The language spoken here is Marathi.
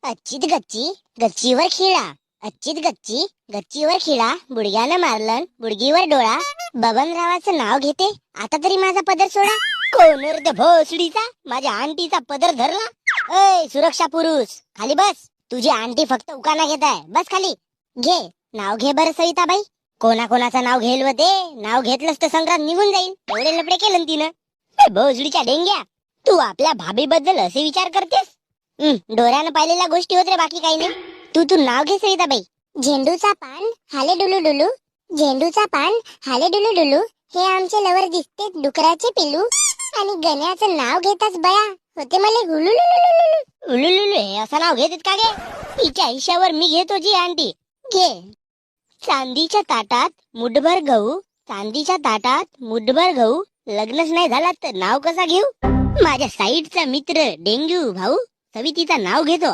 अच्छीत गच्ची गच्चीवर खिळा, अच्छीत गच्ची गच्चीवर खिळा, बुडग्यानं मारलं बुडगीवर डोळा. बबनरावाचं नाव घेते, आता तरी माझा पदर सोडा. कोणर द भोसडीचा माझ्या आंटीचा पदर धरला. ऐ सुरक्षा पुरुष खाली बस. तुझी आंटी फक्त उकाना घेत आहे, बस खाली. घे नाव घे बरं सविताबाई. कोणाकोणाचं नाव घेल व ते नाव घेतलंस तर संक्रांत निघून जाईल. एवढे लपडे केलं ना तिनं. ए भोसडीच्या डेंग्या, तू आपल्या भाभी बद्दल असे विचार करतेस? डोळ्यानं पाहिलेल्या गोष्टी होत रे, बाकी काही नाही. तू नाव घे सविताबाई. झेंडूचा पान हाले डुलू डुलू, झेंडूचा पान हाले डुलू डुलू, हे आमचे लवर दिसते डुकराचे पिलू. आणि गण्याचं नाव घेताच बया होते मला हुलुलुलुलुलु. उलुलुलु हे असं नाव घेतात का गे? तिच्या आयुष्यावर मी घेतो जी आंटी. घे. चांदीच्या ताटात मुठभर गहू, चांदीच्या ताटात मुठभर गहू, लग्नच नाही झाला तर नाव कसा घेऊ? माझ्या साईडचा मित्र डेंग्यू भाऊ सवितीचं नाव घेतो.